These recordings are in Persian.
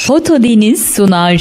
Foto Deniz sunar.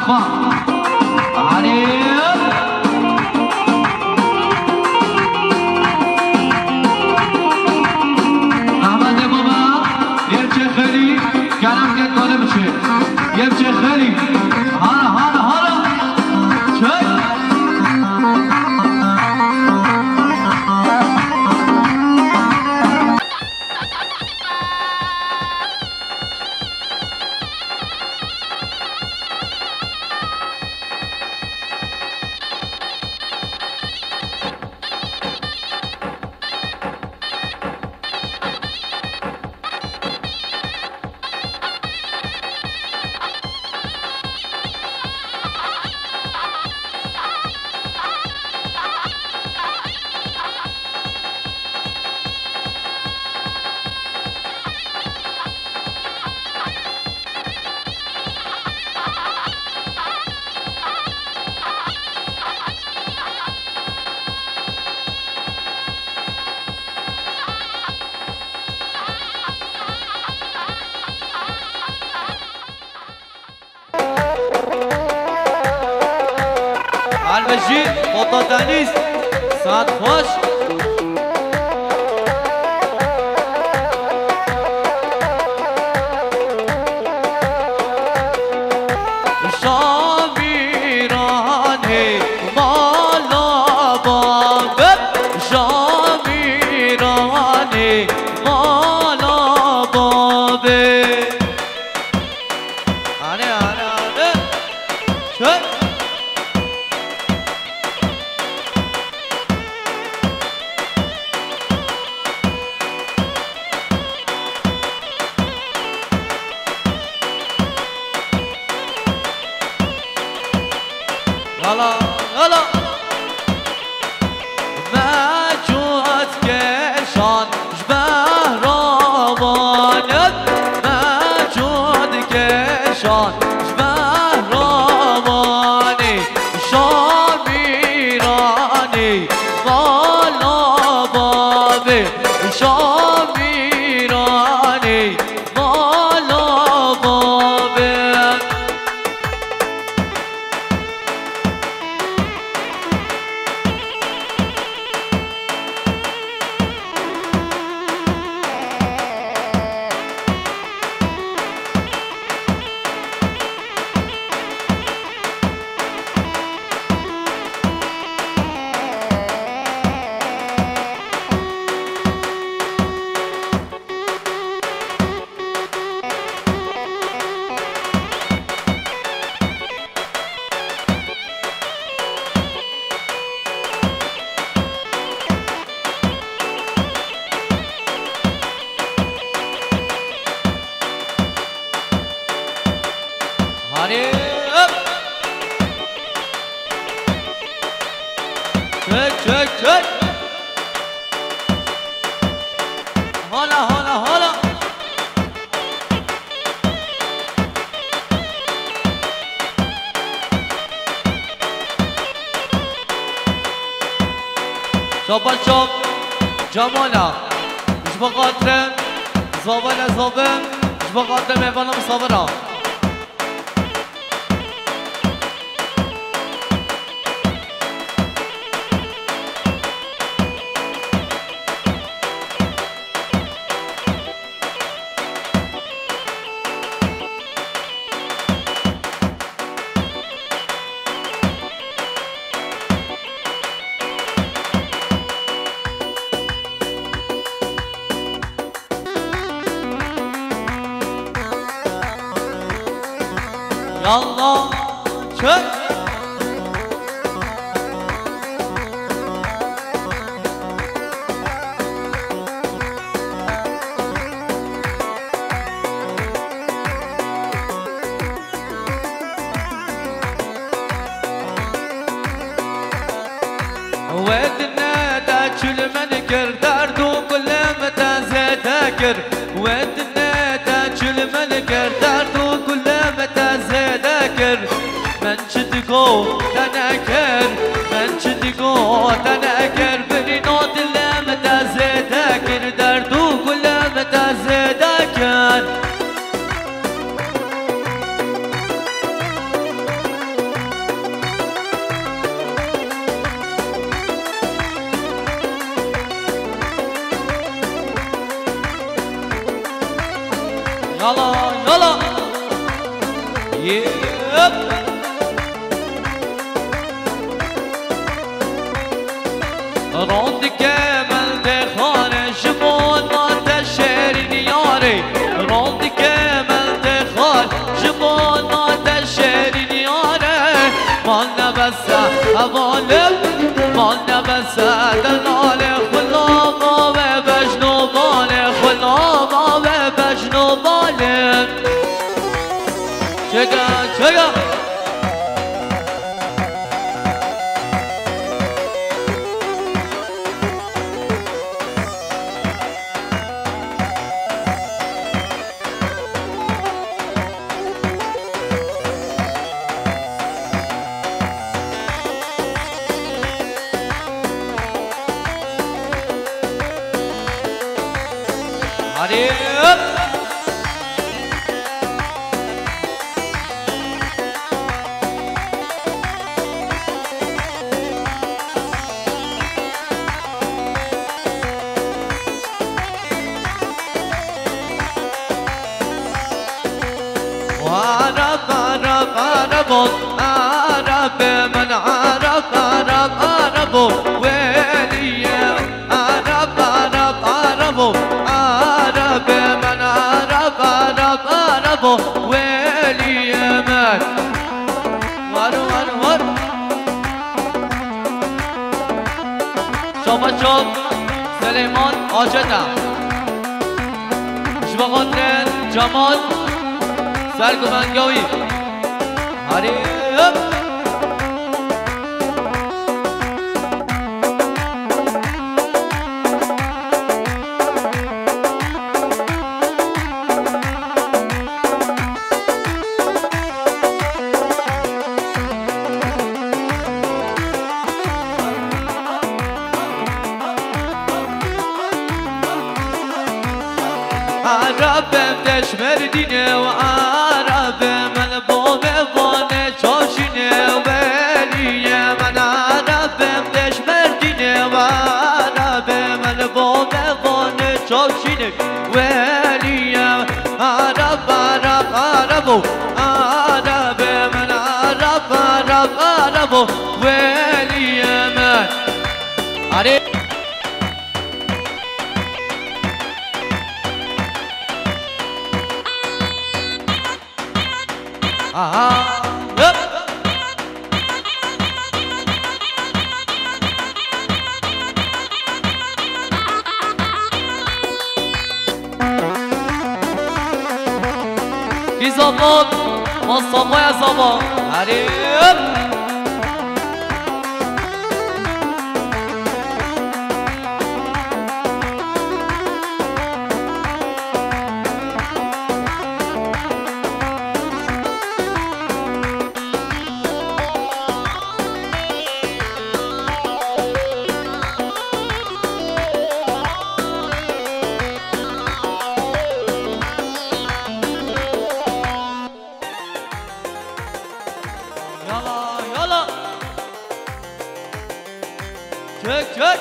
خوا عريب احمد بابا يبچه خیلی گرم که داره بچه یبچه خیلی هارا هارا هارا چه البجی بطا دنیز ساعت خوش شامیرانه مالا بابت شامیرانه مالا بابت آره آره آره شد هلا هلا مجود کشان جبهرابانت مجود کشان جبهرابانی شامیرانی والا بابه شامیرانی والا بابه هاني چک چک چک هلا هلا هلا شابان شاب جمالا مش بقاترم زابن زابن مش بقاترم ايوانا مصابرا يلا شك ودنا داك المنكر دردو كل متى زادكر ودنا داك المنكر دردو كل متى زادكر من شدقو تنكر من شدقو تنكر بني نوت اللي متى زادكر دردو كل متى زادكر يلا يلا يب روند كامل دخان جمون ما تشيرين ياري روند كامل دخان جمون ما تشيرين ياري ما نبسه أظالم ما نبسه دلالي خلوما وبجنو بالي خلوما وبجنو بالي شكا شكا عرب من عرب عرب عرب ويلي عرب عرب عرب عرب من عرب عرب عرب ويلي من ور ور ور شوف شوف سليمان آجده شبغان جمال سرگومنگاوی هری عرب تشمر دینه و عرب من بوم وانه چاشینه ولیه من عرب تشمر دینه و عرب من بوم وانه چاشینه ولیه عرب عرب عرب عرب من عرب عرب عرب ولیه من عرب yep. Ki zaman, Mustafa'ya zaman. Hadi yep. Çök çök.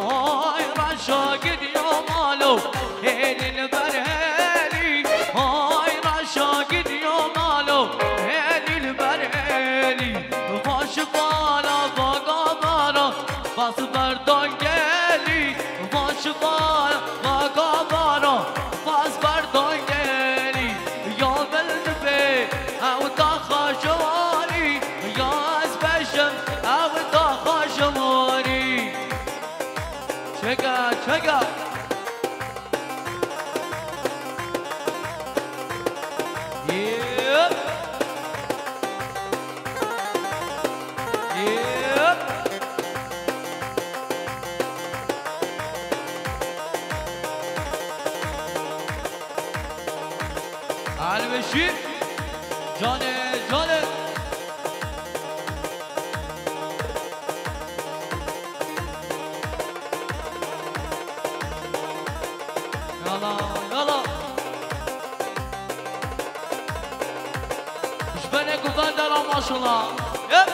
Hay Raşa gidiyor malo elini ver eli. Hay Raşa gidiyor malo elini ver eli. Başı bana baka bana bası verdan geli. Başı bana baka bana bas verdan geli. Ya belli be av da خشواري يا اسبشم او دا خشواري چگا چگا yep yep albeşi cane cane yala yala İşbene güven der maşallah yep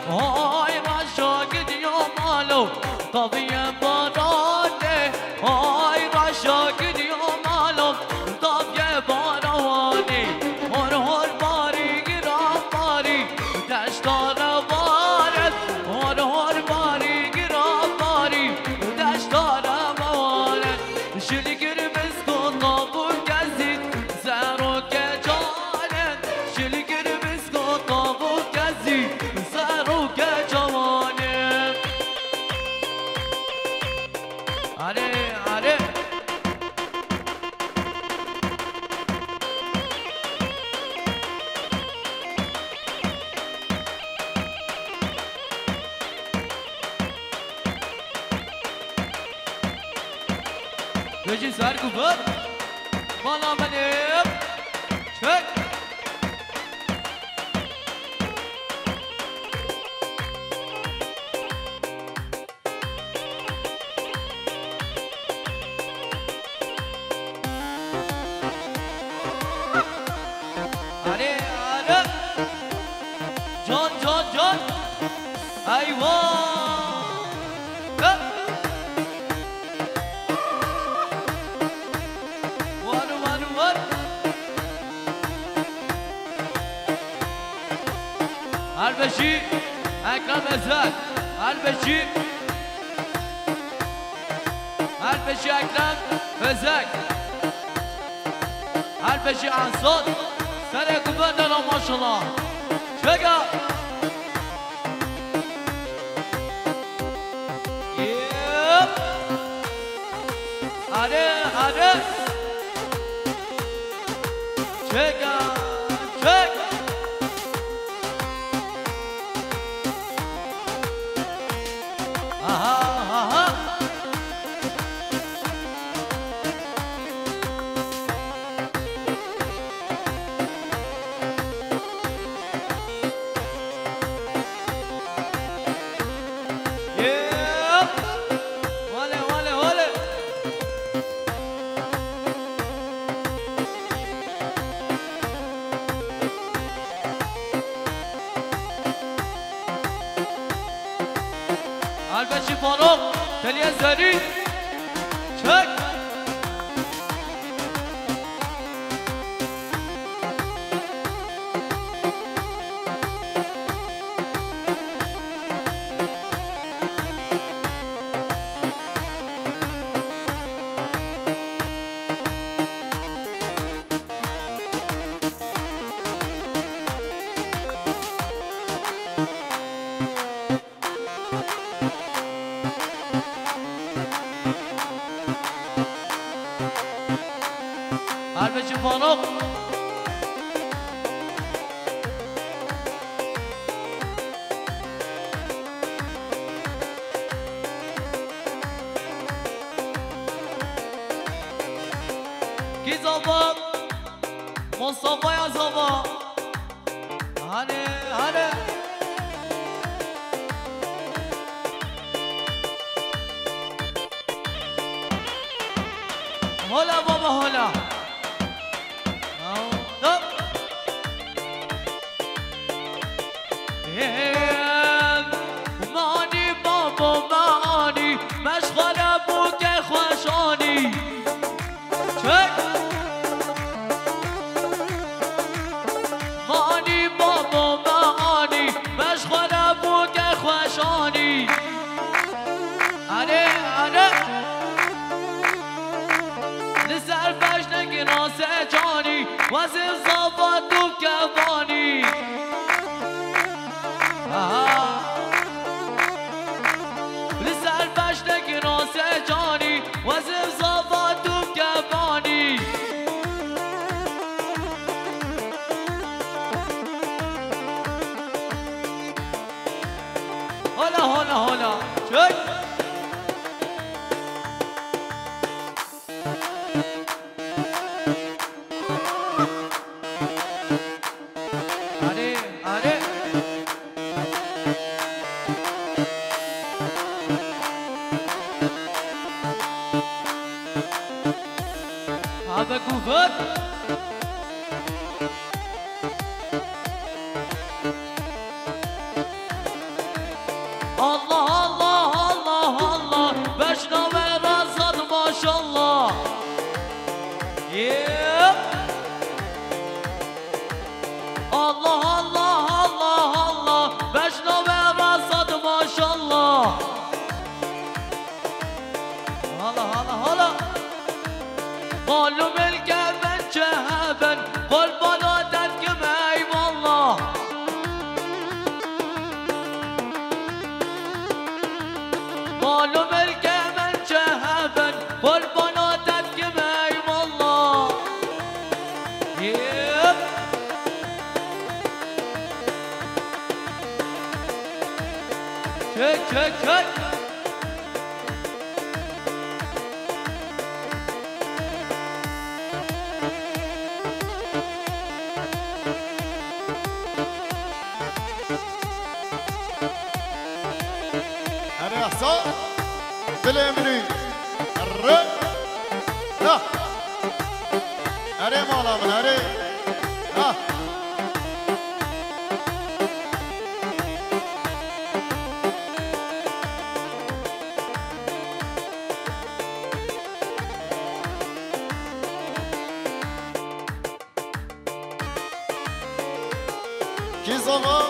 های رشاق دیامالو طبیعه بارانه های رشاق دیامالو طبیعه بارانه هر هر باری گرام باری دشتار وارد هر هر باری گرام باری دشتار وارد شلگر بسکن تابو گزید زرو که جانه شلگر بسکن تابو گزید زرو که جوانه آره آره بجی سر کوبر بالا منیم چک آره آره جان جان جان ایوان البشي اكرم ازاد البشي اكرم ازاد البشي عن صوت سرق بدنا ما شاء الله شقا يب علي شقا شق البشي فاروق تليا زري شك البشي فاروق كي زبا مصطفى يا زبا هاني هاني هلا بابا هلا مانی بابا مانی مشغله بود خوشانی چک مانی بابا مانی مشغله بود خوشانی آره آره لسر فشن گراس جانی وزن صافت تو کفانی لسر فشن گراس جانی وزن صافت تو کفانی هلا هلا هلا چک بكوفت الله الله الله الله بشنوه رزاد ماشالله الله الله الله الله بشنوه رزاد ماشالله هلا هلا هلا قالوا ملك من جهبا قل بلادت كما والله قالوا ملك من جهبا قل بلادت كما والله كك بالامري الرق لا اري مالا من اري ها كي زوما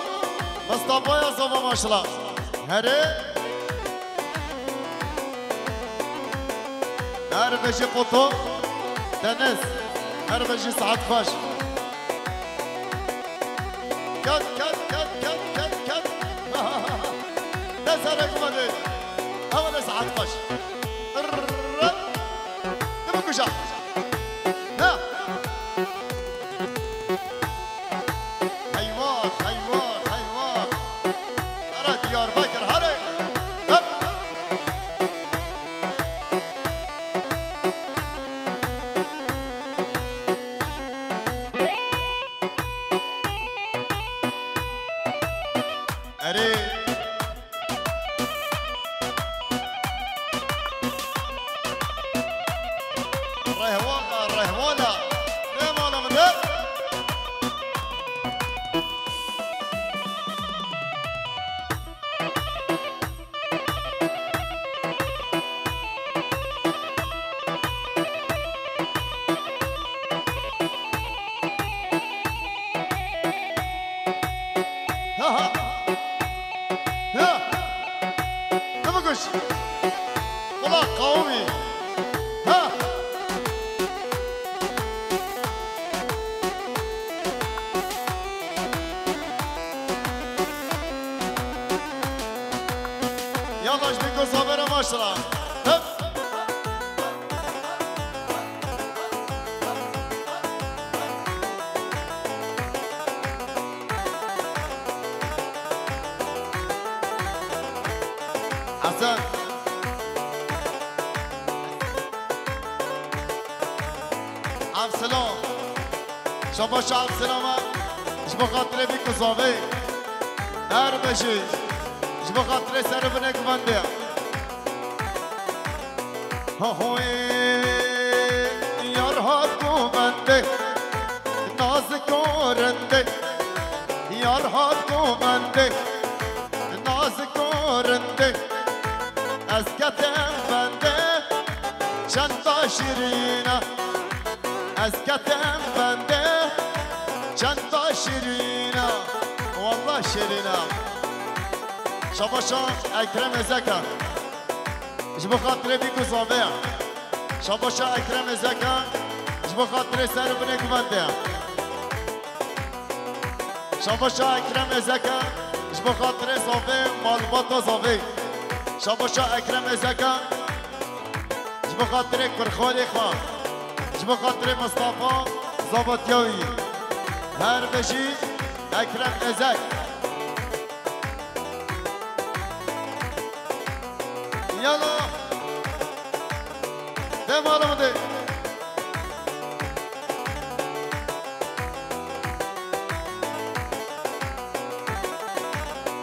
مصطفى يا زوما ما شاء الله هري هر بجي قطو دنس هر بجي سعد فاش كت كت كت كت كت كت نسألك مدي أول سعد فاش نبكو شا ها حيوان حيوان حيوان أرى ديار بكر هري والله قومي ها يلا ايش بيكون صابرة ما شاء الله حسن عبد السلام شما شعب سلامة جبا خاطري بيك صافي هر بشي جبا خاطري سر بنك بندي هوي يار هاتو بندي نازكو رندي يار هاتو بندي نازكو رندي اسكتم بندي چند شیرینه اسكتم بندي چند شیرینه والله شیرینه شباشا اکرم زکا جبو خاطر بیکو صافیه شباشا اکرم زکا جبو خاطر سر بنک بنده شباشا اکرم زکا جبو خاطر صافی مالباتا صافی شباشا اکرم زکا جبو خاطر کرخالی خواه جبو خاطر مصطفى زابطیاوی هر بشی اکرم زک يلا ده مالو ده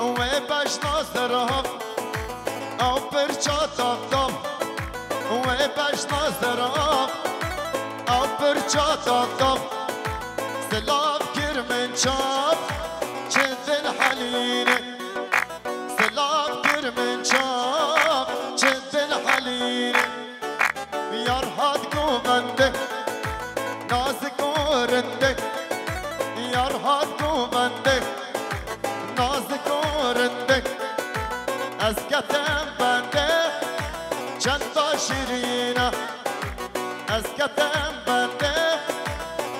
وباش ناصرهم او برچاتم وباش ناصرهم او برچاتم سلام كرمن شاف چند الحنين سلام كرمن اسكتم بنده چند با شیرینه اسكتم بنده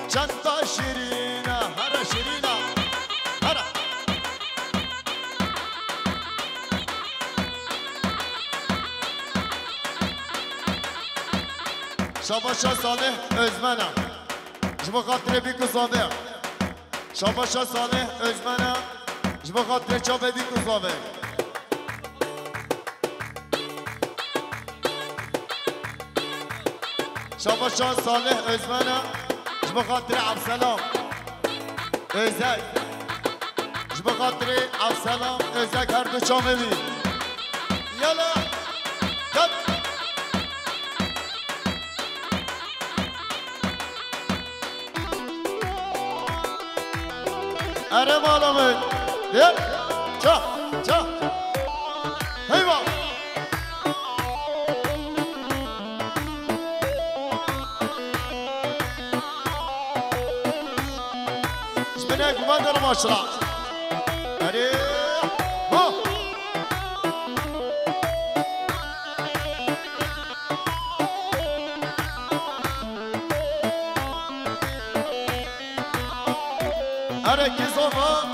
چند با شیرینه هر شیرینه هر شاباشا صالح özmenم جبا خاطر بیکو زاوه شاباشا صالح özmenم جبا خاطر چاوه بیکو زاوه شاباشا صالح özmenم جبا خاطر عبدالسلام özek جبا خاطر عبدالسلام özek هر دو چاوه بی یلا کت اره مالامın Yep Ça Ça Heyva İsmine kumandanım aşıra Hadi Ha Herkes sofa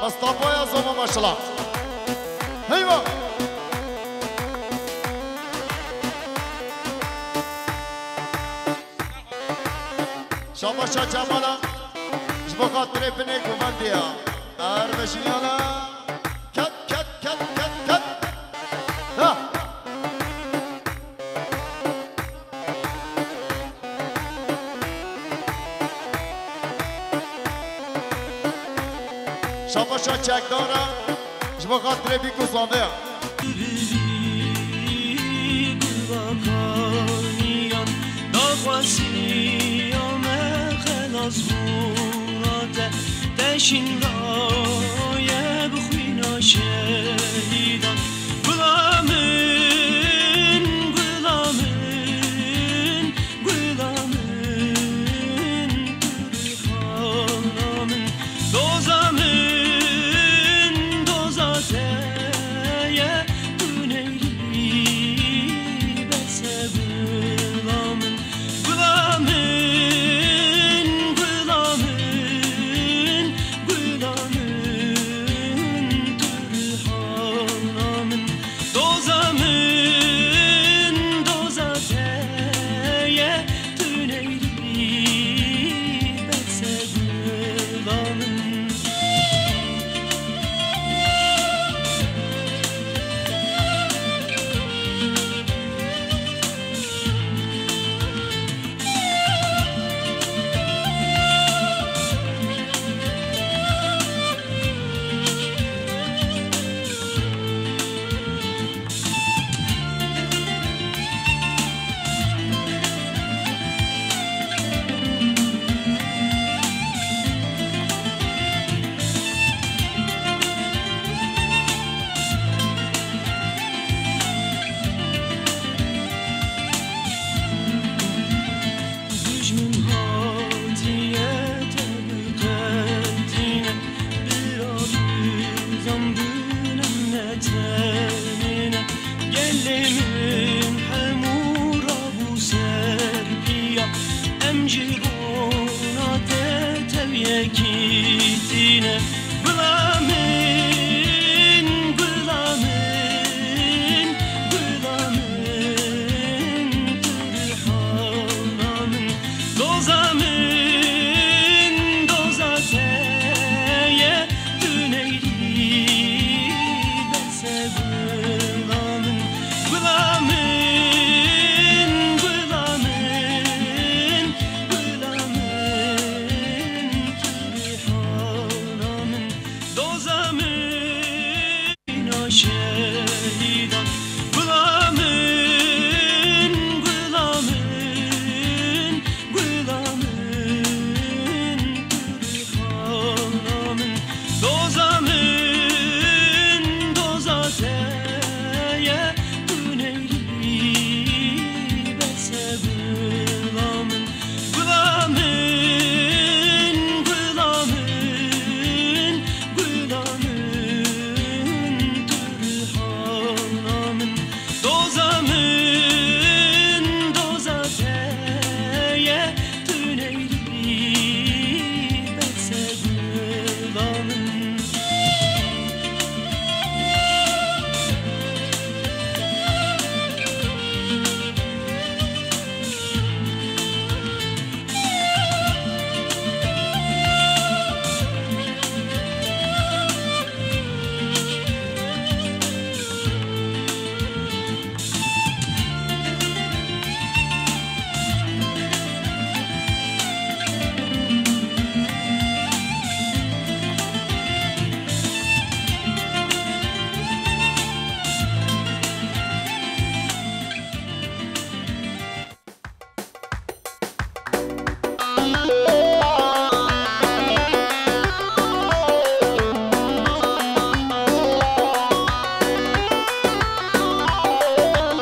Mustafa'ya sofa maşallah Heyva Şabaşa Cemal'a Jbo khatire bine kumandiya Arbeşiyana Kat kat kat kat kat Ha Şabaşa çekdara Jbo khatire biku zandaya Teşin raya bxwina şehidan Gulamın, gulamın, gulamın Turhanamın Dozamın, dozateye Güneyli bese gulamın Gulamın, gulamın Turhanamın Dozamın, dozateye Güneyli bese gulamın Gücmün hatiyete bükentine Bir abizam bünem netenine Gellimin hemura bu serpiya Emcirona teteviye kitine Gülamin, gülamin, gülamin Turhanamın Dozamın, dozateye Güneyli bese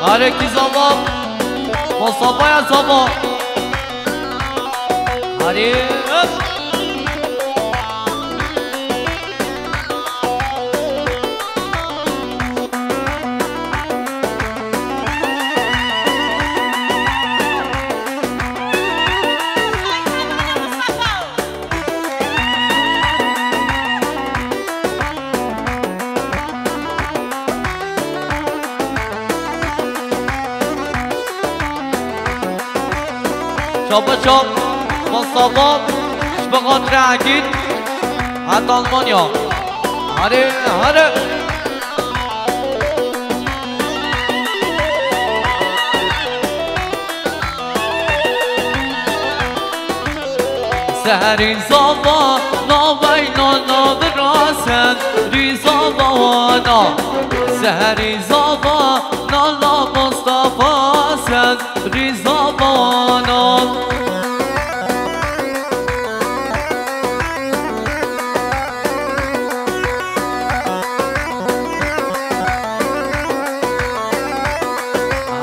هره کی زابا مصطفی یا زابا هره شابا شاب مصطفى بخاطر عقید حتی آلمانیا هره هره سهری زابا ناوینا نابراسن ریزا باوانا سهری زابا نالا مصطفى سن ریزا باوانا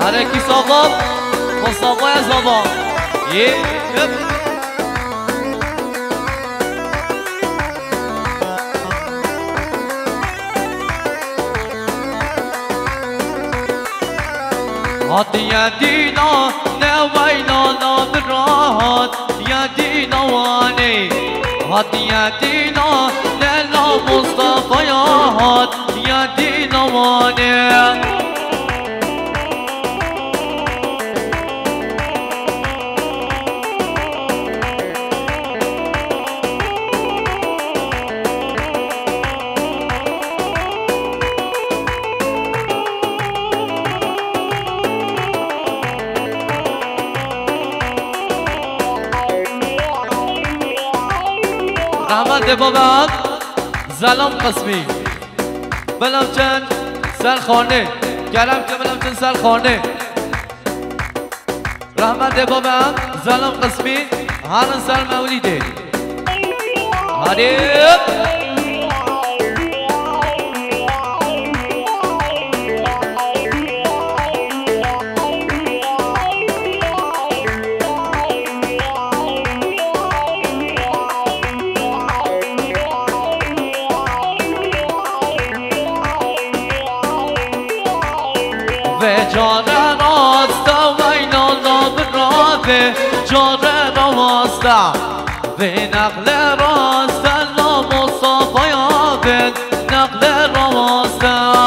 هره کی زابا مصطفى زابا هات يا دينا نوينا نبرات يا دينا واني هات يا دينا نلا مصطفى يا هات يا دينا واني رحمت بابام زلام قسمی بلمچن سرخانه گرم که بلمچن سرخانه رحمت بابام زلام قسمی هرن سر مولیده حریب جان راستا وینا نابراده جان راستا به نقل راستا لا مصطفی به نقل راستا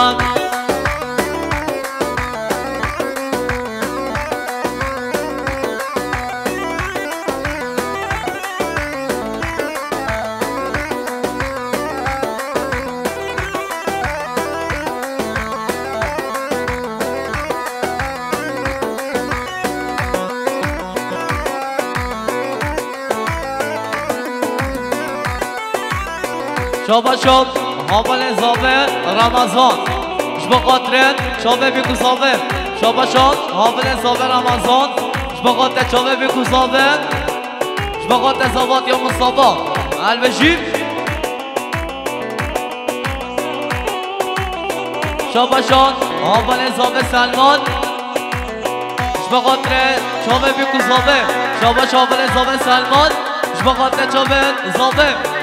شابا شاب حامل زابه رمضان شبا قطرن شابه بیکو زابه شابا شاب حامل زابه رمضان شبا قطر شابه بیکو زابه شبا قطر زابات یا مصطفى البشیر شابا شاب حامل زابه سلمان شبا قطر شابه بیکو زابه شابا شابه زابه سلمان شبا قطر شابه زابه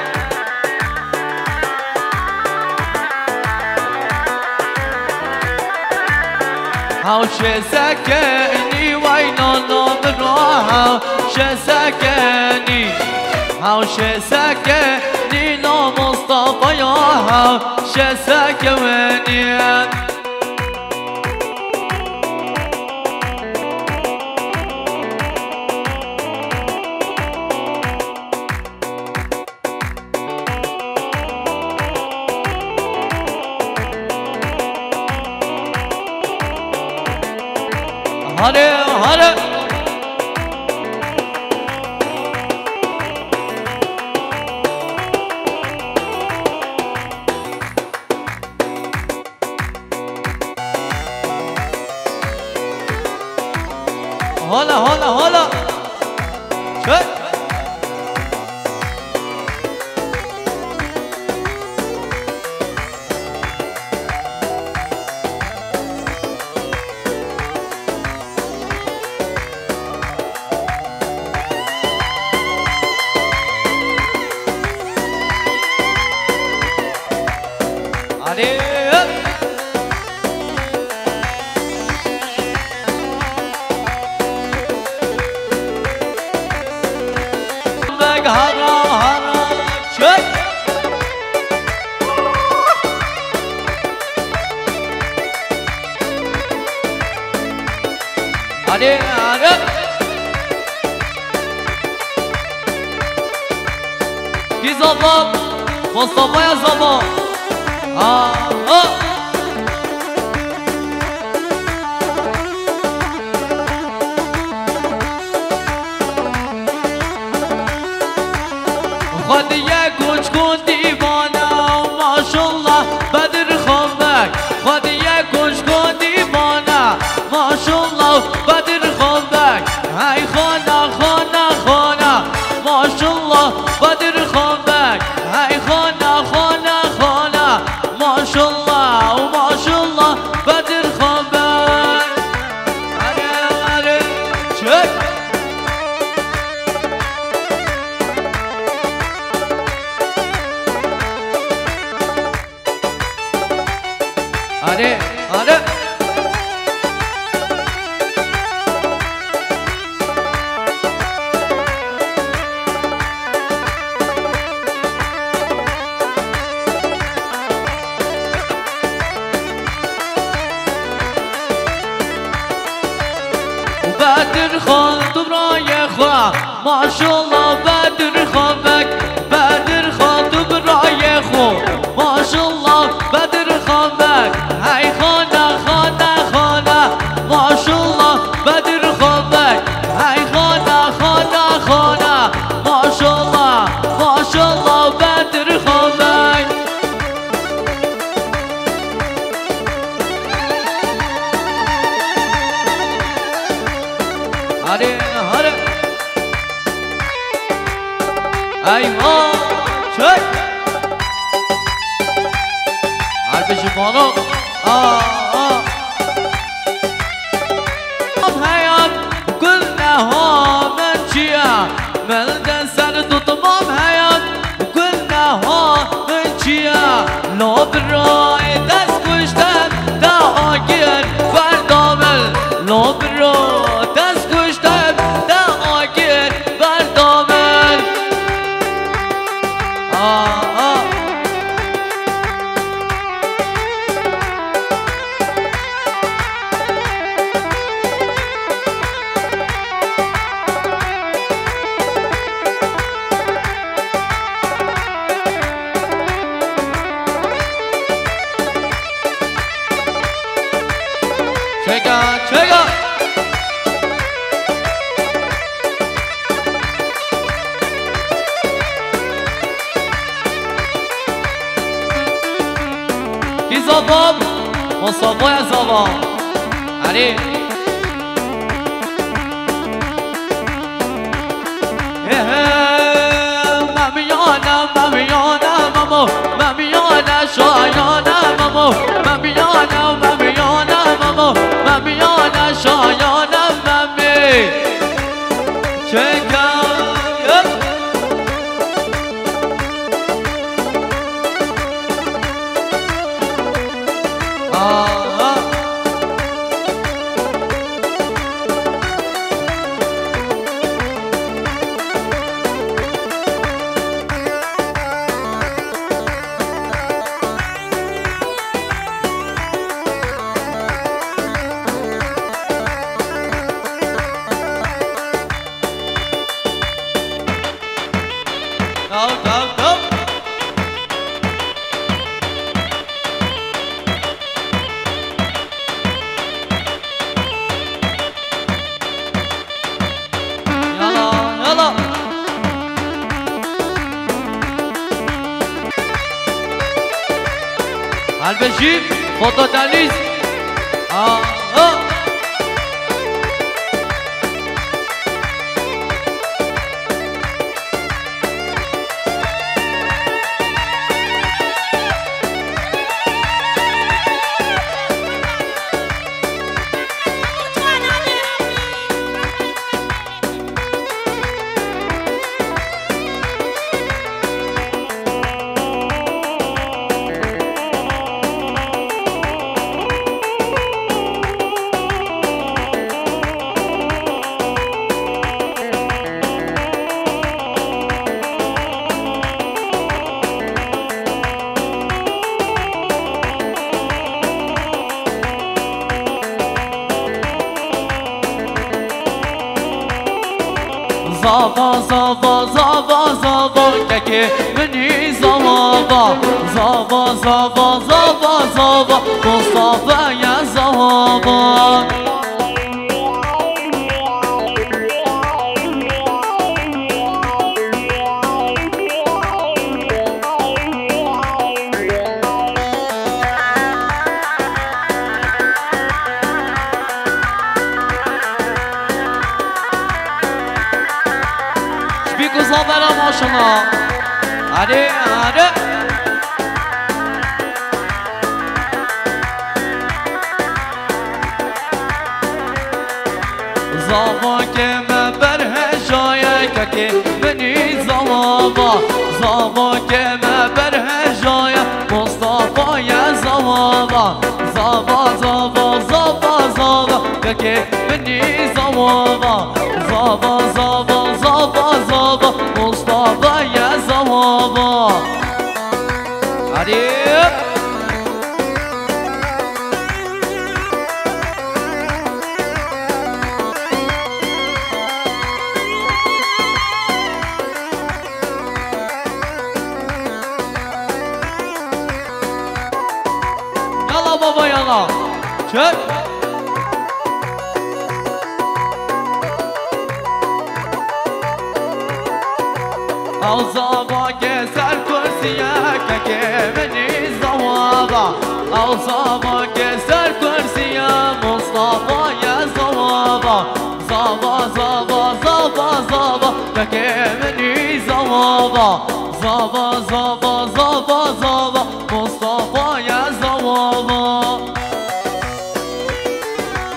هاو شسكني وينا نضرها شسكني هاو شسكني لا مصطفى يا هاو شسكني هره هره هلا هلا هلا شك علي علي کی زبان مصطفى يا زبان خدیه گوش کن دیوانه ما شاء الله بدر خانبک خدیه گوش کن دیوانه ما شاء الله بدر خانبک ای خانه خانه خانه ما شاء الله بدر خانبک ای خانه خانه خانه ما شاء الله و ما شاء الله بدر خانبک اره چک آره آره بدر خان تو برای خواه ماشالله بدر خان بک بدر خان تو برای خواه ماشالله بدر خان بک ای خانه خانه خانه ماشالله بدر خان بک ای خانه خانه خانه ماشالله ماشالله بدر خان بک آره آره ای ما چک عرب شمانو حیات كلها من چیا ملدن سر تو تمام حیات كلها من چیا لاب رای دست کشتن تا آگیر بردامل لاب رای دست کشتن تا آگیر بردامل چگا کی زبان مصطفى يا زبان علي ماميانا ماميانا مامو ماميانا شايانا مامو ماميانا ماميانا مامو ماميانا شايانا مامي چکا البشير فوتوتاليز زابا زابا زابا زابا که منی زابا زابا زابا زابا زابا مصطفى یا زابا شبيكو صابرة ما شاء الله علي علي زابا كما بره جايا كي مني زابا زابا كما بره جايا مصطفى يا زابا زابا زابا زابا زابا كي مني زابا زابا زابا زابا زابا مصطفى يا زابا علي بابا يلا شوف او زابا كسر كرسيك كمني زوابا او زابا كسر كرسيا مصطفى يا زوابا زابا زابا زابا زابا كمني زوابا زابا زابا زابا زابا مصطفى يا زوابا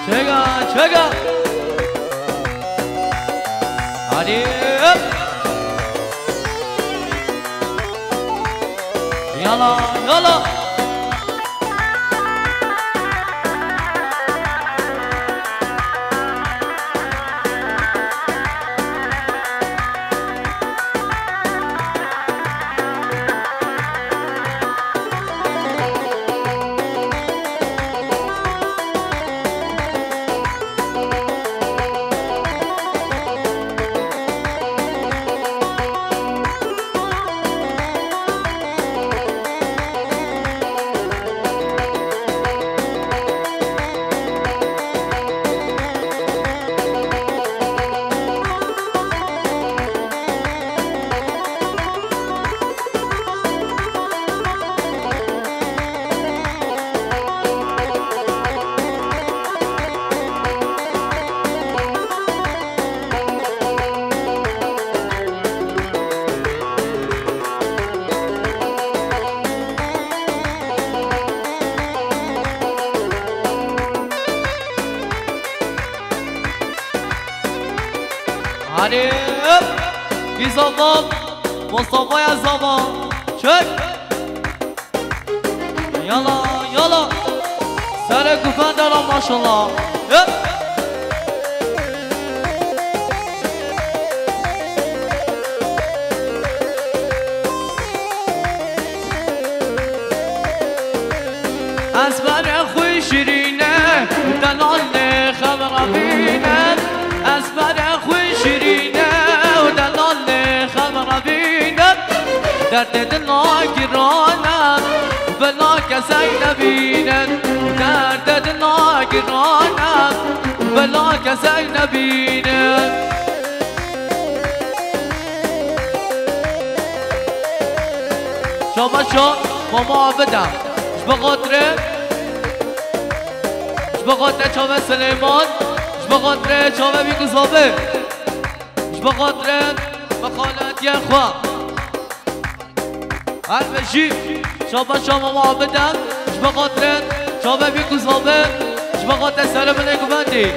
شجع شجع علي يلا يلا علي في زباب مصطفى يا زباب شك يلا يلا سرك وفندر ما شاء الله اسبر اخوي شيرينه دلال خبر بينا اسبر اخوي شيرينه ودلال خبر بينا درد دلنا گرانه بلا کسی نبینه درد دلنا گرانه بلا کسی نبینه شما شو ماما بدم بخاطر چاوه سلیمان بخاطر چاوه بیگزابه بخاطر بخالت یه خواه هر بشی شما ما بدم بخاطر چاوه بیگزابه بخاطر سر بله گوندی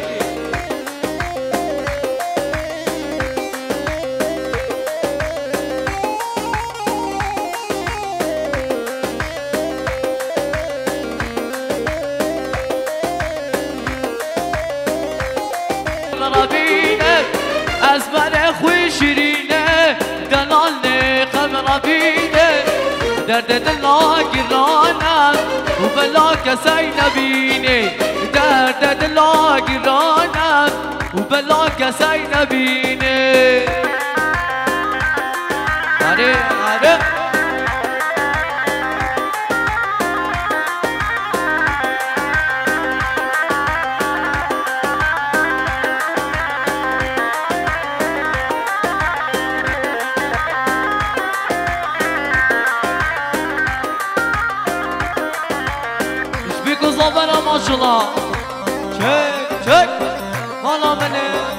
اسبر خوی شیرینه دلال خبر بینه درد دلنا گرانم و بلا کسی نبینه درد دلنا گرانم و بلا کسی نبینه ما شاء الله شك شك والله من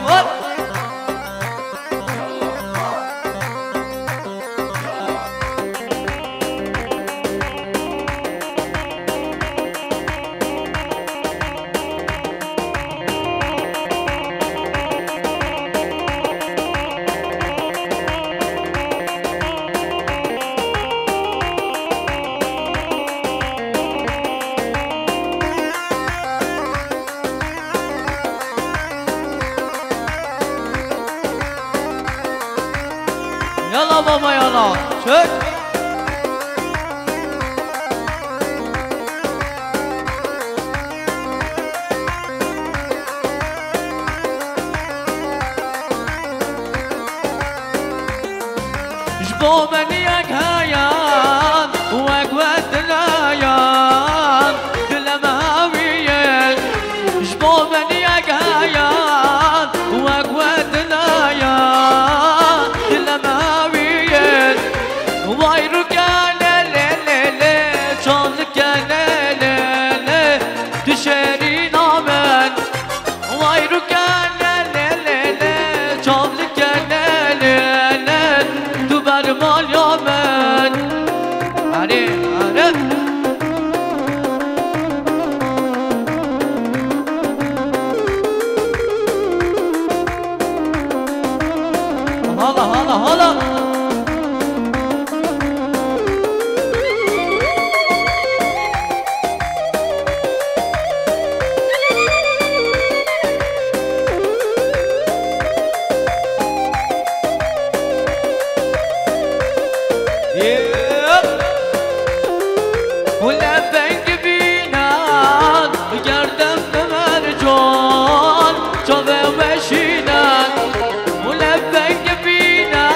ور يلا بابا يلا شك جبو منيك هيان وقوة الأيام بالأماوية جبو منيك هيان وقوة الأيام بالأماوية ويرك لا لا لا لا شانك لا لا لا تشاري نامن ويرك لا لا لا لا شانك لا لا لا تبر مال يامن علي علي هلا هلا هلا ولا بنك بينا قردم بمرجان شوفه وشينا ولا بنك بينا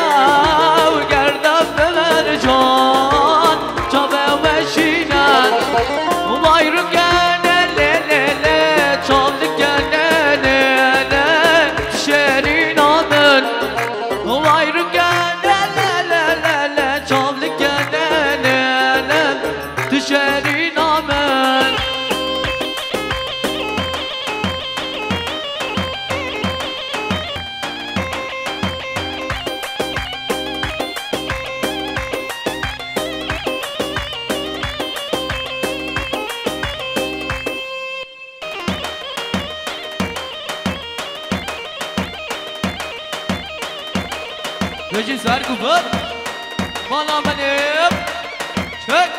وقردم بمرجان شوفه وشينا وما يرقانا لا لا لا شوفك لا لا لا تشارينا من وما يرقانا لا لا لا لا شوفك لا لا لا تشارينا من يجي سار كبر مالا منيب شك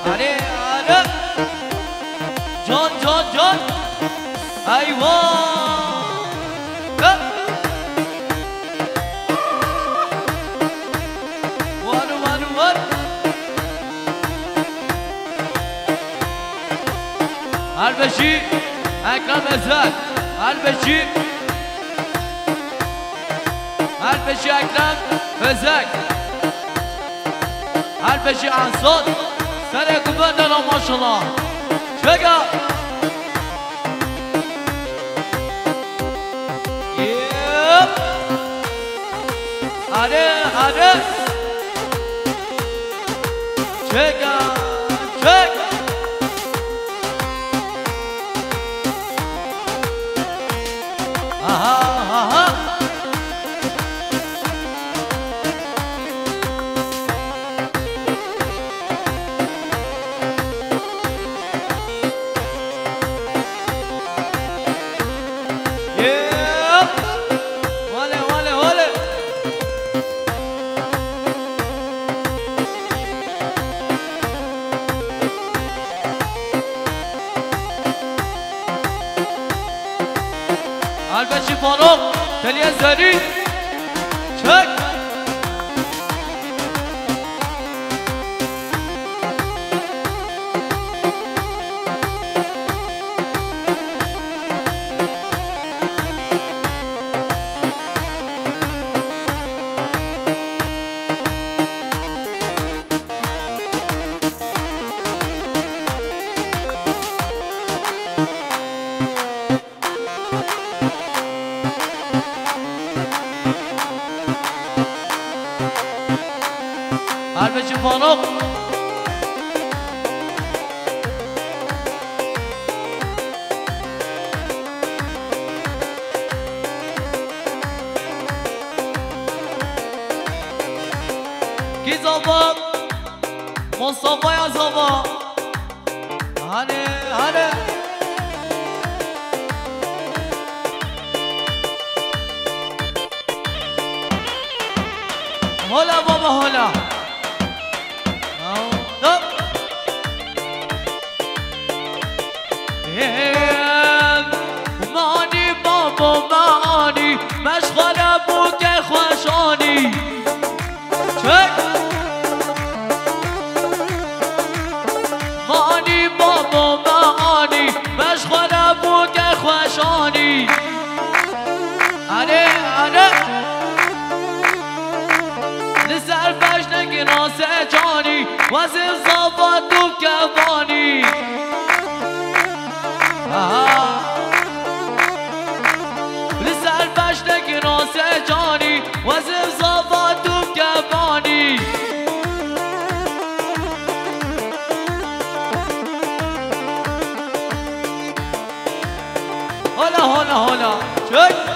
علي علي جون جون جون ايوه البشي اكرم ازاد البشي البشي اكرم ازاد البشي عن صوت سرق بدنا ما شاء الله شقا يب علي شقا شقا البشي فاروق تلي الزري شك فاروق کی زبا مصطفى يا زبا هاني هاني هلا بابا هلا ماني بابا ماني مشغل ابوك خوشاني ماني بابا ماني مشغل ابوك خوشاني انا نسأل فشنك ناسه جاني وزن صفات وكفاني نسأل فشنك ناسه جاني وزن صفات وكفاني هلا هلا هلا شوي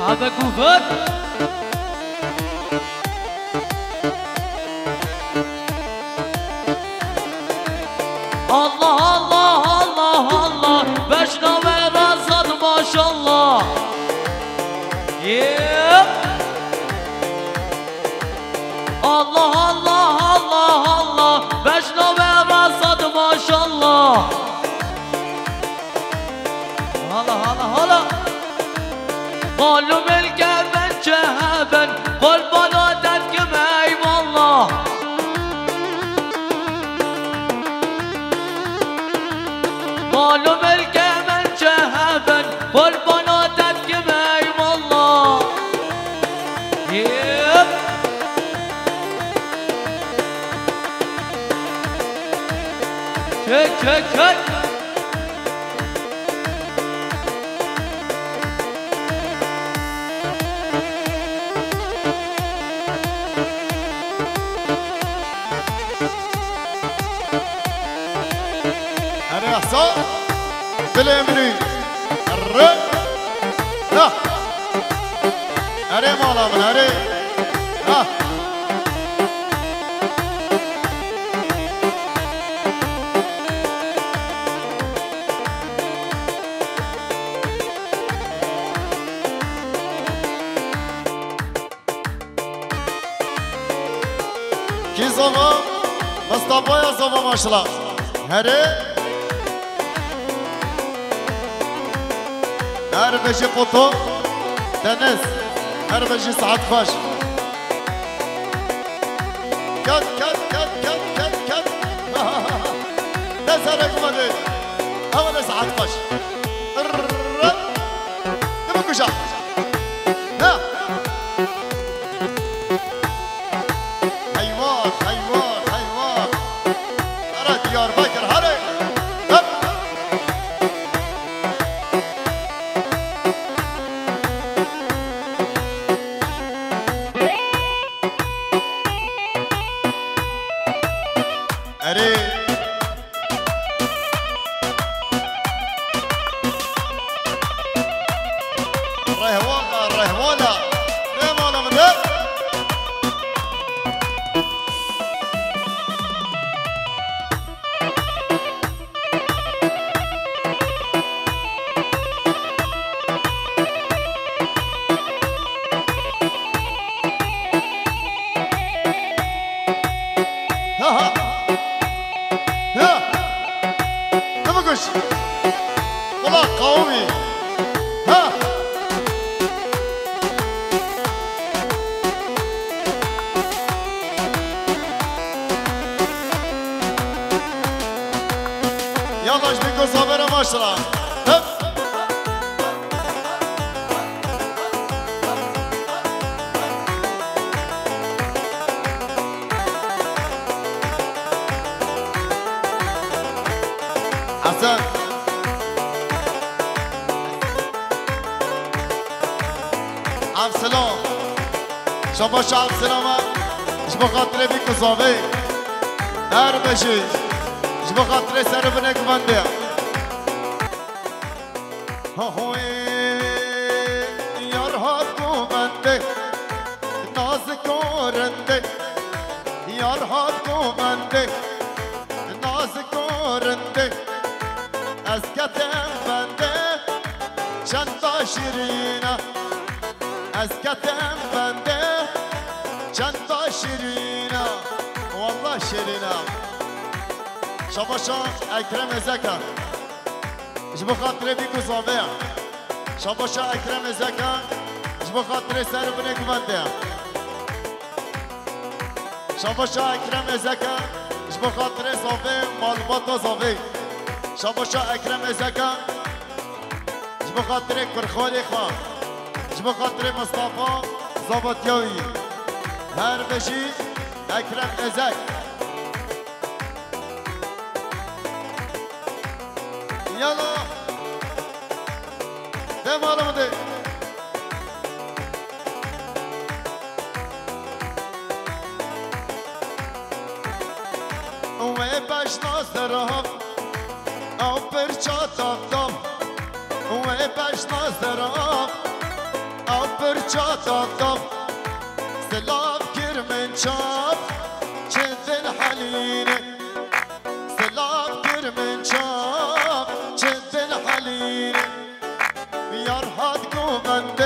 هذا كوفر الله الله الله الله بشنا ورصد ما شاء الله الله الله الله الله بشنا ورصد ما شاء الله هلا هلا هلا قالوا ملكه من شهبا قل بناتك معي والله قالوا ملكه من شهبا قل بناتك معي والله شك شك شك بالامري الر ها اري مالا من اري ها کی زما مصطفى يا زما ما شاء الله هري هر بجي قطو دنس هر بجي سعد فاش كت كت كت كت كت كت نسألك مدين أولا سعد فاش نبقى شا ها حيوان حيوان حيوان أرى ديار بكر هري والله قومي ها يلا ايش بيكون صابر ماشرة حسن عبد السلام شباش عبد السلام جبا خاطر بيك صافي هر بشي جبا خاطر سر بنك بندي هوي يار هاتو بندي ناز كورندي يار هاتو بندي ناز كورندي اسكتم بندي چند شیرینه اسكتم بندي چند شیرینه والله شیرینه شباشا اکرم زکا جبو خاطر بيكو صابع شباشا اکرم زکا جبو خاطر سر بنك بندي شباشا اکرم زکا جبو خاطر صافي مالباطا صافي شباشا اکرم زکا جبو خاطر کرخالي خان جبو خاطر مصطفى زبطيوي هر بشي اکرم زک يلا ده مالو ده وباش ناصرهم او برچا تافتم وباش ناصرهم او برچا تافتم سلاف كرمن شاف چند الحليل سلاف كرمن شاف چند الحليل